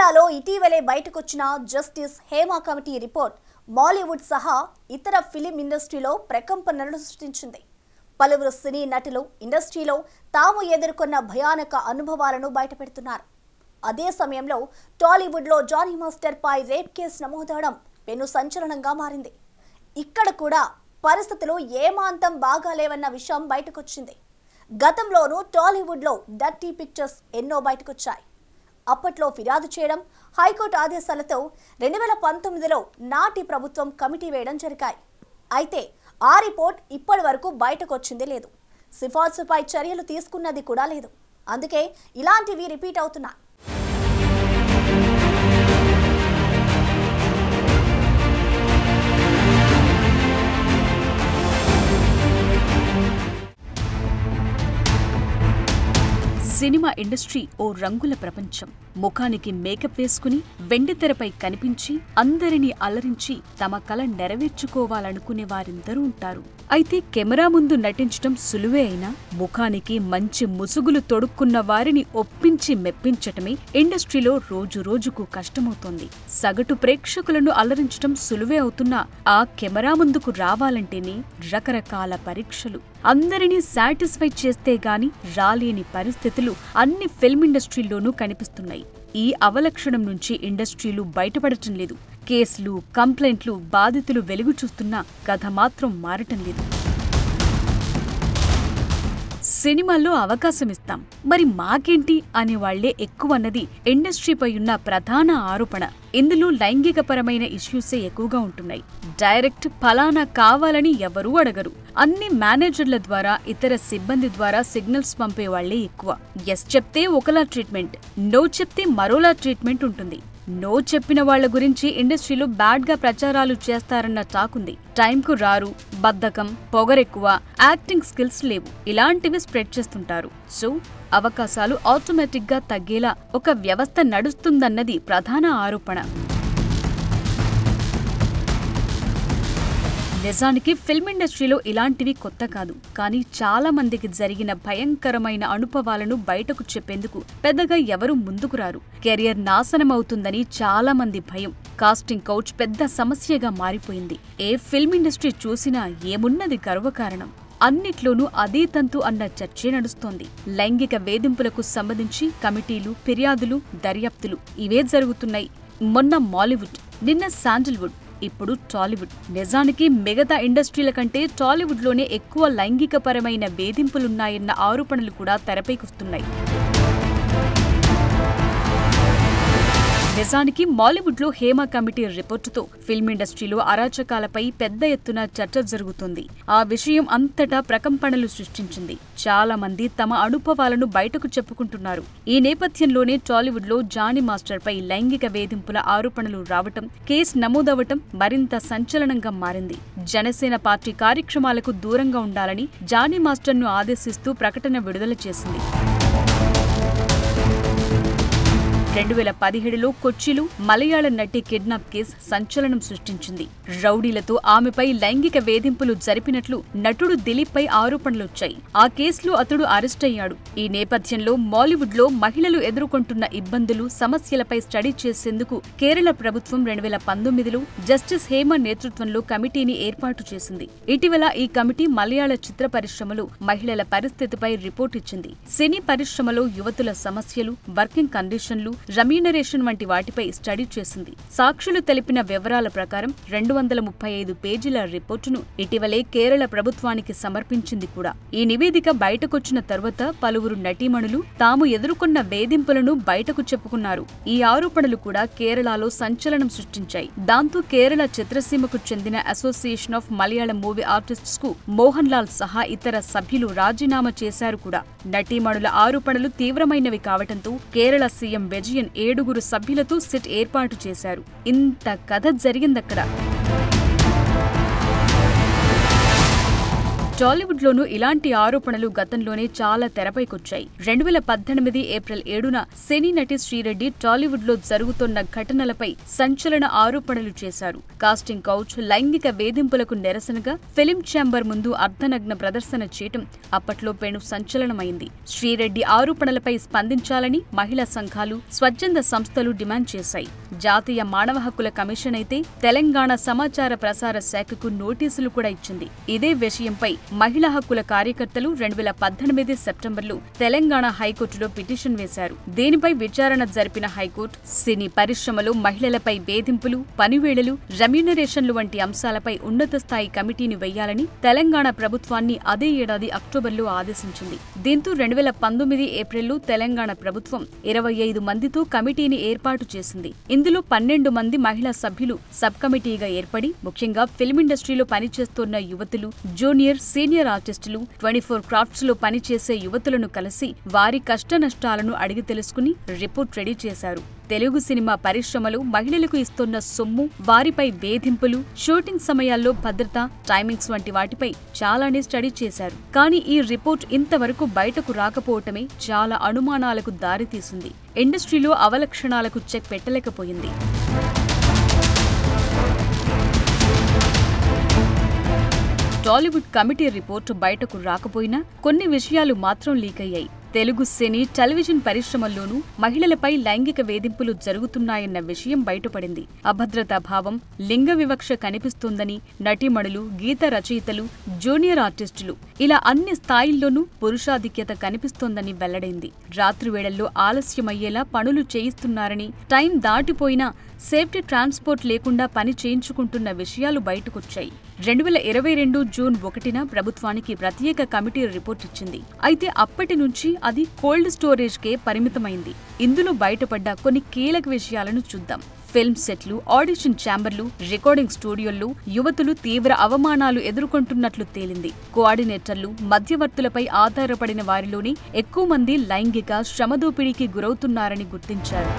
కేరళలో ఇటీవలే బయటకొచ్చిన justice Hema committee report Bollywood సహా ఇతర ఫిలిం ఇండస్ట్రీలో ప్రకంపనలు సృష్టించింది. పలువురు సినీ నటులు ఇండస్ట్రీలో తాము ఎదుర్కొన్న భయానక అనుభవాలను బయటపెడుతున్నారు. అదే సమయంలో టాలీవుడ్లో జానీ మాస్టర్ పై రేప్ కేసు నమోదవడం పెను సంచలనంగా మారింది. ఇక్కడ కూడా పరిస్థితులు ఏమాంతం బాగాలేవన్న విషయం బయటకొచ్చింది. గతంలోనూ టాలీవుడ్లో డర్టీ పిక్చర్స్ ఎన్నో బయటకొచ్చాయి. అప్పట్లో ఫిర్యాదు చేయడం, హైకోర్టు ఆదేశాలతో 2019లో నాటి ప్రభుత్వం కమిటీ వేయడం జరిగాయి. అయితే ఆ రిపోర్ట్ ఇప్పటి వరకు బయటకొచ్చింది లేదు. సిఫార్సుపై చర్యలు తీసుకున్నది కూడా లేదు. అందుకే ఇలాంటివి రిపీట్ అవుతున్నాయి. సినిమా ఇండస్ట్రీ ఓ రంగుల ప్రపంచం. ముఖానికి మేకప్ వేసుకుని వెండితెరపై కనిపించి అందరినీ అలరించి తమ కల నెరవేర్చుకోవాలనుకునే వారిందరూ ఉంటారు. అయితే కెమెరా ముందు నటించడం సులువే అయినా ముఖానికి మంచి ముసుగులు తొడుక్కున్న వారిని ఒప్పించి మెప్పించటమే ఇండస్ట్రీలో రోజు రోజుకు కష్టమవుతోంది. సగటు ప్రేక్షకులను అలరించడం సులువే అవుతున్నా ఆ కెమెరా ముందుకు రావాలంటేనే రకరకాల పరీక్షలు. అందరినీ సాటిస్ఫై చేస్తే గాని రాలేని పరిస్థితులు అన్ని ఫిల్మ్ ఇండస్ట్రీల్లోనూ కనిపిస్తున్నాయి. ఈ అవలక్షణం నుంచి ఇండస్ట్రీలు బయటపడటం లేదు. కేసులు, కంప్లైంట్లు, బాధితులు వెలుగు చూస్తున్నా కథ మాత్రం మారటం లేదు. సినిమాల్లో అవకాశమిస్తాం, మరి మాకేంటి అనేవాళ్లే ఎక్కువన్నది ఇండస్ట్రీపై ఉన్న ప్రధాన ఆరోపణ. ఇందులో లైంగికపరమైన ఇష్యూసే ఎక్కువగా ఉంటున్నాయి. డైరెక్ట్ ఫలానా కావాలని ఎవరూ అడగరు. అన్ని మేనేజర్ల ద్వారా, ఇతర సిబ్బంది ద్వారా సిగ్నల్స్ పంపేవాళ్లే ఎక్కువ. ఎస్ చెప్తే ఒకలా ట్రీట్మెంట్, నో చెప్తే మరోలా ట్రీట్మెంట్ ఉంటుంది. నో చెప్పిన వాళ్ల గురించి ఇండస్ట్రీలో బ్యాడ్ గా ప్రచారాలు చేస్తారన్న టాకుంది. టైంకు రారు, బద్ధకం, పొగరెక్కువ, యాక్టింగ్ స్కిల్స్ లేవు, ఇలాంటివి స్ప్రెడ్ చేస్తుంటారు. సో అవకాశాలు ఆటోమేటిక్ గా తగ్గేలా ఒక వ్యవస్థ నడుస్తుందన్నది ప్రధాన ఆరోపణ. నిజానికి ఫిల్మ్ ఇండస్ట్రీలో ఇలాంటివి కొత్త కాదు. కానీ చాలా మందికి జరిగిన భయంకరమైన అనుభవాలను బయటకు చెప్పేందుకు పెద్దగా ఎవరూ ముందుకు రారు. కెరియర్ నాశనమవుతుందని చాలా మంది భయం. కాస్టింగ్ కౌచ్ పెద్ద సమస్యగా మారిపోయింది. ఏ ఫిల్మ్ ఇండస్ట్రీ చూసినా ఏమున్నది గర్వకారణం. అన్నిట్లోనూ అదే తంతు అన్న చర్చే నడుస్తోంది. లైంగిక వేధింపులకు సంబంధించి కమిటీలు, ఫిర్యాదులు, దర్యాప్తులు ఇవే జరుగుతున్నాయి. మొన్న మాలీవుడ్, నిన్న శాండిల్వుడ్, ఇప్పుడు టాలీవుడ్. నిజానికి మిగతా ఇండస్ట్రీల కంటే టాలీవుడ్లోనే ఎక్కువ లైంగికపరమైన వేధింపులున్నాయన్న ఆరోపణలు కూడా తెరపైకొస్తున్నాయి. నిజానికి మాలీవుడ్లో హేమా కమిటీ రిపోర్టుతో ఫిల్మ్ ఇండస్ట్రీలో అరాచకాలపై పెద్ద ఎత్తున చర్చ జరుగుతుంది. ఆ విషయం అంతటా ప్రకంపనలు సృష్టించింది. చాలా మంది తమ అనుభవాలను బయటకు చెప్పుకుంటున్నారు. ఈ నేపథ్యంలోనే టాలీవుడ్లో జానీ మాస్టర్ పై లైంగిక వేధింపుల ఆరోపణలు రావటం, కేసు నమోదవటం మరింత సంచలనంగా మారింది. జనసేన పార్టీ కార్యక్రమాలకు దూరంగా ఉండాలని జానీ మాస్టర్ను ఆదేశిస్తూ ప్రకటన విడుదల చేసింది. 2017లో కొచ్చిలో మలయాళ నటి కిడ్నాప్ కేసు సంచలనం సృష్టించింది. రౌడీలతో ఆమెపై లైంగిక వేధింపులు జరిపినట్లు నటుడు దిలీప్ పై ఆరోపణలొచ్చాయి. ఆ కేసులో అతడు అరెస్ట్ అయ్యాడు. ఈ నేపథ్యంలో మాలీవుడ్లో మహిళలు ఎదుర్కొంటున్న ఇబ్బందులు, సమస్యలపై స్టడీ చేసేందుకు కేరళ ప్రభుత్వం 2019లో జస్టిస్ హేమ నేతృత్వంలో కమిటీని ఏర్పాటు చేసింది. ఇటీవల ఈ కమిటీ మలయాళ చిత్ర పరిశ్రమలో మహిళల పరిస్థితిపై రిపోర్ట్ ఇచ్చింది. సినీ పరిశ్రమలో యువతుల సమస్యలు, వర్కింగ్ కండిషన్లు, రెమ్యూనరేషన్ వంటి వాటిపై స్టడీ చేసింది. సాక్షులు తెలిపిన వివరాల ప్రకారం 235 పేజీల రిపోర్టును ఇటీవలే కేరళ ప్రభుత్వానికి సమర్పించింది కూడా. ఈ నివేదిక బయటకొచ్చిన తర్వాత పలువురు నటీమణులు తాము ఎదుర్కొన్న వేధింపులను బయటకు చెప్పుకున్నారు. ఈ ఆరోపణలు కూడా కేరళలో సంచలనం సృష్టించాయి. దాంతో కేరళ చిత్రసీమకు చెందిన association of Malayalam movie artists కు మోహన్ లాల్ సహా ఇతర సభ్యులు రాజీనామా చేశారు కూడా. నటీమణుల ఆరోపణలు తీవ్రమైనవి కావటంతో కేరళ సీఎం విజయన్ 7 సభ్యులతో సిట్ ఏర్పాటు చేశారు. ఇంత కథ జరిగిందక్కడ. టాలీవుడ్ లోనూ ఇలాంటి ఆరోపణలు గతంలోనే చాలా తెరపైకొచ్చాయి. 2018 ఏప్రిల్ 7న సినీ నటి శ్రీరెడ్డి టాలీవుడ్ లో జరుగుతున్న ఘటనలపై సంచలన ఆరోపణలు చేశారు. కాస్టింగ్ కౌచ్, లైంగిక వేధింపులకు నిరసనగా ఫిలిం ఛాంబర్ ముందు అర్ధనగ్న ప్రదర్శన చేయటం అప్పట్లో పెను సంచలనమైంది. శ్రీరెడ్డి ఆరోపణలపై స్పందించాలని మహిళా సంఘాలు, స్వచ్ఛంద సంస్థలు డిమాండ్ చేశాయి. జాతీయ మానవ హక్కుల కమిషన్ అయితే తెలంగాణ సమాచార ప్రసార శాఖకు నోటీసులు కూడా ఇచ్చింది. ఇదే విషయంపై మహిళా హక్కుల కార్యకర్తలు 2018 సెప్టెంబర్లో తెలంగాణ హైకోర్టులో పిటిషన్ వేశారు. దీనిపై విచారణ జరిపిన హైకోర్టు సినీ పరిశ్రమలో మహిళలపై వేధింపులు, పనివేళలు, రెమ్యూనరేషన్లు వంటి అంశాలపై ఉన్నత స్థాయి కమిటీని వేయాలని తెలంగాణ ప్రభుత్వాన్ని అదే ఏడాది అక్టోబర్లో ఆదేశించింది. దీంతో 2019 ఏప్రిల్లో తెలంగాణ ప్రభుత్వం 25 మందితో కమిటీని ఏర్పాటు చేసింది. ఇందులో 12 మంది మహిళా సభ్యులు సబ్ కమిటీగా ఏర్పడి ముఖ్యంగా ఫిల్మ్ ఇండస్ట్రీలో పనిచేస్తున్న యువతులు, జూనియర్, సీనియర్ ఆర్టిస్టులు, 24 క్రాఫ్ట్స్ లో పనిచేసే యువతులను కలిసి వారి కష్టనష్టాలను అడిగి తెలుసుకుని రిపోర్ట్ రెడీ చేశారు. తెలుగు సినిమా పరిశ్రమలో మహిళలకు ఇస్తున్న సొమ్ము, వారిపై వేధింపులు, షూటింగ్ సమయాల్లో భద్రత, టైమింగ్స్ వంటి వాటిపై చాలానే స్టడీ చేశారు. కానీ ఈ రిపోర్ట్ ఇంతవరకు బయటకు రాకపోవటమే చాలా అనుమానాలకు దారితీసింది. ఇండస్ట్రీలో అవలక్షణాలకు చెక్ పెట్టలేకపోయింది. టాలీవుడ్ కమిటీ రిపోర్టు బయటకు రాకపోయినా కొన్ని విషయాలు మాత్రం లీక్ అయ్యాయి. తెలుగు సినీ, టెలివిజన్ పరిశ్రమల్లోనూ మహిళలపై లైంగిక వేధింపులు జరుగుతున్నాయన్న విషయం బయటపడింది. అభద్రతా భావం, లింగ వివక్ష కనిపిస్తోందని నటీమణులు, గీత రచయితలు, జూనియర్ ఆర్టిస్టులు ఇలా అన్ని స్థాయిల్లోనూ పురుషాధిక్యత కనిపిస్తోందని వెల్లడైంది. రాత్రి వేళల్లో ఆలస్యమయ్యేలా పనులు చేయిస్తున్నారని, టైం దాటిపోయినా సేఫ్టీ ట్రాన్స్పోర్ట్ లేకుండా పని చేయించుకుంటున్న విషయాలు బయటకొచ్చాయి. 2022 జూన్ 1న ప్రభుత్వానికి ప్రత్యేక కమిటీ రిపోర్ట్ ఇచ్చింది. అయితే అప్పటి నుంచి అది కోల్డ్ స్టోరేజ్కే పరిమితమైంది. ఇందులో బయటపడ్డ కొన్ని కీలక విషయాలను చూద్దాం. ఫిల్మ్ సెట్లు, ఆడిషన్ ఛాంబర్లు, రికార్డింగ్ స్టూడియోల్లో యువతులు తీవ్ర అవమానాలు ఎదుర్కొంటున్నట్లు తేలింది. కోఆర్డినేటర్లు, మధ్యవర్తులపై ఆధారపడిన వారిలోనే ఎక్కువ మంది లైంగిక శ్రమదోపిడీకి గురవుతున్నారని గుర్తించారు.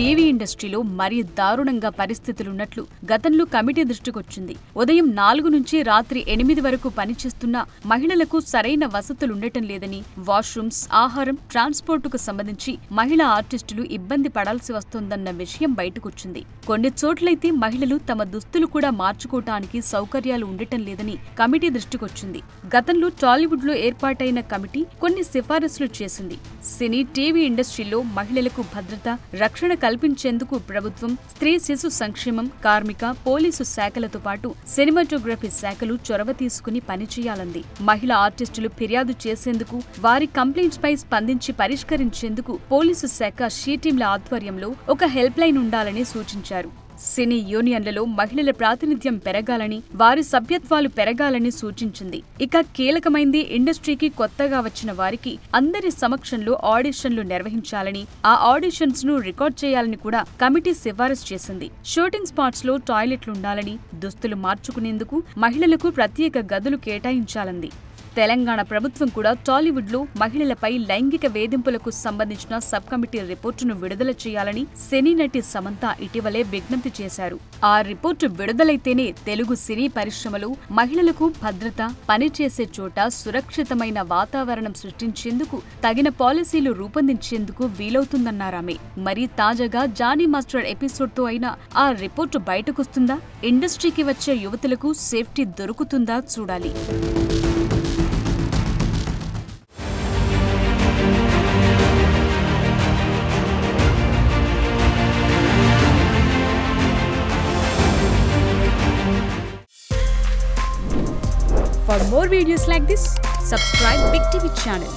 టీవీ ఇండస్ట్రీలో మరీ దారుణంగా పరిస్థితులున్నట్లు గతంలో కమిటీ దృష్టికొచ్చింది. ఉదయం 4 నుంచి రాత్రి 8 వరకు పనిచేస్తున్న మహిళలకు సరైన వసతులుండటం లేదని, వాష్రూమ్స్, ఆహారం, ట్రాన్స్పోర్టుకు సంబంధించి మహిళా ఆర్టిస్టులు ఇబ్బంది పడాల్సి వస్తోందన్న విషయం బయటకొచ్చింది. కొన్ని చోట్లయితే మహిళలు తమ దుస్తులు కూడా మార్చుకోవటానికి సౌకర్యాలు ఉండటం లేదని కమిటీ దృష్టికొచ్చింది. గతంలో టాలీవుడ్ లో ఏర్పాటైన కమిటీ కొన్ని సిఫారసులు చేసింది. సినీ, టీవీ ఇండస్ట్రీలో మహిళలకు భద్రత, రక్షణ కల్పించేందుకు ప్రభుత్వం, స్త్రీ శిశు సంక్షేమం, కార్మిక, పోలీసు శాఖలతో పాటు సినిమాటోగ్రఫీ శాఖలు చొరవ తీసుకుని పనిచేయాలంది. మహిళా ఆర్టిస్టులు ఫిర్యాదు చేసేందుకు, వారి కంప్లైంట్స్ పై స్పందించి పరిష్కరించేందుకు పోలీసు శాఖ షీ టీంల ఆధ్వర్యంలో ఒక హెల్ప్ లైన్ ఉండాలని సూచించారు. సినీ యూనియన్లలో మహిళల ప్రాతినిధ్యం పెరగాలని, వారి సభ్యత్వాలు పెరగాలని సూచించింది. ఇక కీలకమైంది, ఇండస్ట్రీకి కొత్తగా వచ్చిన వారికి అందరి సమక్షంలో ఆడిషన్లు నిర్వహించాలని, ఆ ఆడిషన్స్ ను రికార్డ్ చేయాలని కూడా కమిటీ సిఫారసు చేసింది. షూటింగ్ స్పాట్స్ లో టాయిలెట్లుండాలని, దుస్తులు మార్చుకునేందుకు మహిళలకు ప్రత్యేక గదులు కేటాయించాలంది. తెలంగాణ ప్రభుత్వం కూడా టాలీవుడ్ లో మహిళలపై లైంగిక వేధింపులకు సంబంధించిన సబ్ కమిటీ రిపోర్టును విడుదల చేయాలని సినీ నటి సమంత ఇటీవలే విజ్ఞప్తి చేశారు. ఆ రిపోర్టు విడుదలైతేనే తెలుగు సినీ పరిశ్రమలో మహిళలకు భద్రత, పనిచేసే చోట సురక్షితమైన వాతావరణం సృష్టించేందుకు తగిన పాలసీలు రూపొందించేందుకు వీలవుతుందన్నారామె. మరి తాజాగా జానీ మాస్టర్ ఎపిసోడ్తో అయినా ఆ రిపోర్టు బయటకొస్తుందా? ఇండస్ట్రీకి వచ్చే యువతులకు సేఫ్టీ దొరుకుతుందా చూడాలి. For more videos like this, subscribe Big TV channel.